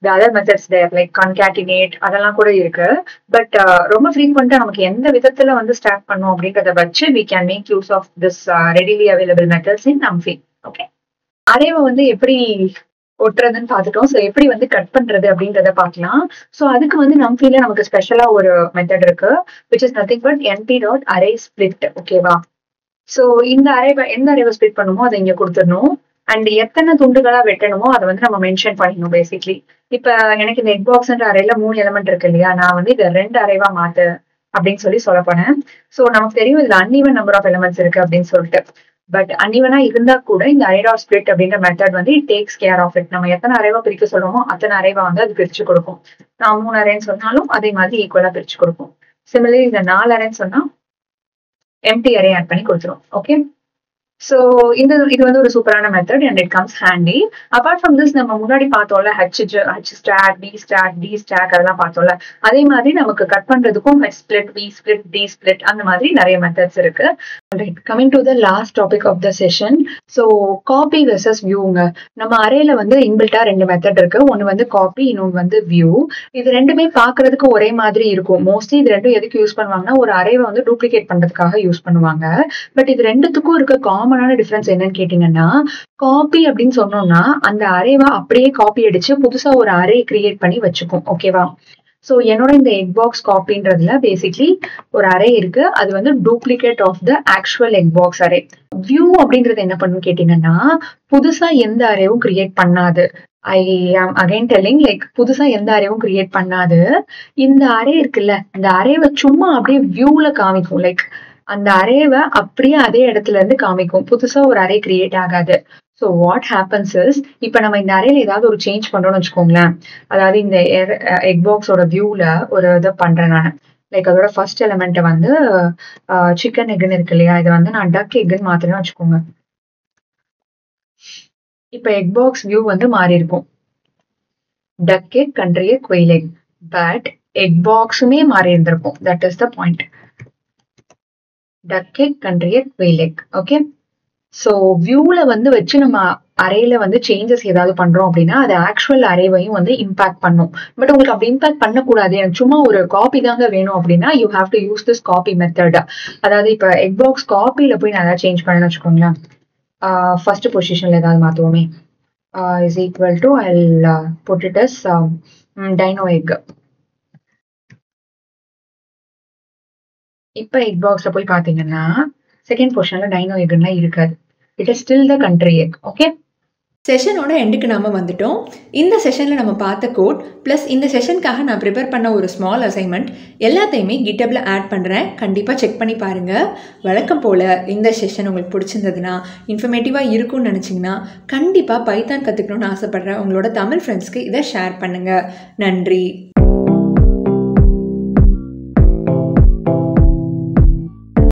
the other methods there like concatenate அதெல்லாம் கூட இருக்கு. பட் ரொம்ப ஃப்ரீக்வெண்டா நமக்கு எந்த விதத்துல வந்து ஸ்டாக் பண்ணும் அப்படின்றத வச்சு we can make use of this readily available methods in Numpy. Okay. அரேவை வந்து எப்படி ஒட்டுறதுன்னு பார்த்துட்டோம். ஸோ எப்படி வந்து கட் பண்றது அப்படின்றத பார்க்கலாம். ஸோ அதுக்கு வந்து நம்ஃபில நமக்கு ஸ்பெஷலா ஒரு மெத்தட் இருக்கு which is nothing but np.array split. ஓகேவா. ஸோ இந்த அரேவை எந்த அரேவை ஸ்பிளிட் பண்ணுமோ அதை இங்க கொடுத்துடணும். அண்ட் எத்தனை துண்டுகளா வெட்டணுமோ அதை வந்து நம்ம மென்ஷன் பண்ணிக்கணும் பேசிக்லி. இப்ப எனக்கு இந்த எக் பாக்ஸ்ன்ற அரேல 3 எலிமெண்ட் இருக்கு இல்லையா, நான் வந்து இதை 2 அரேவா மாத்து அப்படின்னு சொல்ல போனேன். சோ நமக்கு தெரியும் இதுல அன்இவன் நம்பர் ஆஃப் எலிமெண்ட்ஸ் இருக்கு அப்படின்னு சொல்லிட்டு. பட் அன்இவனா இருந்தா கூட இந்த அரே டாட் ஸ்பிளிட் அப்படின்ற மெத்தட் வந்து it takes care of it. நம்ம எத்தனை அரேவா பிரிக்க சொல்றோமோ அத்தனை அரேவா வந்து அது பிரிச்சு கொடுக்கும். நான் 3 அரேன்னு சொன்னாலும் அதே மாதிரி ஈக்குவலா பிரிச்சு கொடுக்கும். சிமிலர்லி இந்த 4 அரேன்னு சொன்னா எம்டி அரே ஆட் பண்ணி கொடுத்துரும். ஓகே, சோ இது வந்து ஒரு சூப்பரான method and it comes handy. Apart from this நம்ம முன்னாடி பார்த்தோம்ல ஹச் ஸ்டாக், டி ஸ்டாக் அதெல்லாம் பார்த்தோம்ல, அதே மாதிரி நமக்கு கட் பண்றதுக்கும் H split, V split, T split அந்த மாதிரி நிறைய மெத்தட்ஸ் இருக்கு. Coming to the last topic of the session. So copy versus வியூங்க. நம்ம அரேல வந்து இன்பில்ட்டா 2 மெத்தட் இருக்கு. ஒன்னு வந்து காப்பி, இன்னொன்று வந்து வியூ. இது ரெண்டுமே பாக்குறதுக்கு ஒரே மாதிரி இருக்கும். மோஸ்ட்லி இது ரெண்டும் எதுக்கு யூஸ் பண்ணுவாங்கன்னா ஒரு அரேவை வந்து டூப்ளிகேட் பண்றதுக்காக யூஸ் பண்ணுவாங்க. பட் இது ரெண்டுத்துக்கும் இருக்க காமனான டிஃபரன்ஸ் என்னன்னு கேட்டீங்கன்னா, காப்பி அப்படின்னு சொன்னோம்னா அந்த அரேவை அப்படியே காப்பி அடிச்சு புதுசா ஒரு அரே கிரியேட் பண்ணி வச்சுக்கும். ஓகேவா? ஸோ என்னோட இந்த எக் பாக்ஸ் காப்பின்றதுல பேசிக்லி ஒரு அரே இருக்கு. அது வந்து duplicate of the actual egg box array. View அப்படின்றது என்ன பண்ணுன்னு கேட்டீங்கன்னா, புதுசா எந்த அரேவும் கிரியேட் பண்ணாது. ஐ ஆம் அகைன் டெல்லிங், லைக் புதுசா எந்த அரேவும் கிரியேட் பண்ணாது. இந்த அரே இருக்குல்ல, இந்த அரேவை சும்மா அப்படியே வியூல காமிக்கும். லைக் அந்த அரேவை அப்படியே அதே இடத்துல இருந்து காமிக்கும். புதுசா ஒரு அரே கிரியேட் ஆகாது. ஸோ வாட் ஹேப்பன்ஸ் இஸ், இப்போ நம்ம இந்த அரேல ஏதாவது ஒரு சேஞ்ச் பண்றோம்னு வச்சுக்கோங்களேன். அதாவது இந்த எக் பாக்ஸோட வியூல ஒரு இதை பண்றேன் நான். லைக் அதோட ஃபர்ஸ்ட் எலிமெண்ட்டை வந்து சிக்கன் எக்குன்னு இருக்கு இல்லையா, இதை வந்து நான் டக் எக்குன்னு மாத்திரேன்னு வச்சுக்கோங்க. இப்போ எக் பாக்ஸ் வியூ வந்து மாறி இருக்கும். Duck egg, country egg, quail egg. But egg பாக்ஸுமே மாறி இருந்திருக்கும். That is the point. Duck egg, country egg, quail egg. Okay, so வியூல வந்து வச்சு நம்ம அரேல வந்து சேஞ்சஸ் ஏதாவது பண்றோம் அப்படின்னா அது ஆக்சுவல் அரேவையும் வந்து இம்பாக்ட் பண்ணும். பட் உங்களுக்கு அப்படி இம்பாக்ட் பண்ணக்கூடாது, எனக்கு சும்மா ஒரு காப்பி தாங்க வேணும் அப்படின்னா you have to use this copy method. அதாவது இப்போ எக் பாக்ஸ் காப்பியில போய் நான் ஏதாவது சேஞ்ச் பண்ணேன்னு வச்சுக்கோங்களேன். ஃபர்ஸ்ட் பொசிஷன்ல ஏதாவது மாத்துவோமே. Is equal to I put it as dino egg. இப்போ எக் பாக்ஸ்ல போய் பாத்தீங்கன்னா செகண்ட் பொசிஷன்ல டைனோ எக்னா இருக்காது. It is still the country egg. Okay, செஷனோட எண்டுக்கு நம்ம வந்துட்டோம். இந்த செஷனில் நம்ம பார்த்த கோட் ப்ளஸ் இந்த செஷனுக்காக நான் ப்ரிப்பேர் பண்ண ஒரு ஸ்மால் அசைன்மெண்ட் எல்லாத்தையுமே கிட்டப்ல ஆட் பண்ணுறேன். கண்டிப்பாக செக் பண்ணி பாருங்கள். வழக்கம் போல் இந்த செஷன் உங்களுக்கு பிடிச்சிருந்ததுன்னா, இன்ஃபர்மேட்டிவாக இருக்கும்னு நினச்சிங்கன்னா கண்டிப்பாக பைத்தான் கற்றுக்கணும்னு ஆசைப்படுற உங்களோட தமிழ் ஃப்ரெண்ட்ஸ்க்கு இதை ஷேர் பண்ணுங்கள். நன்றி.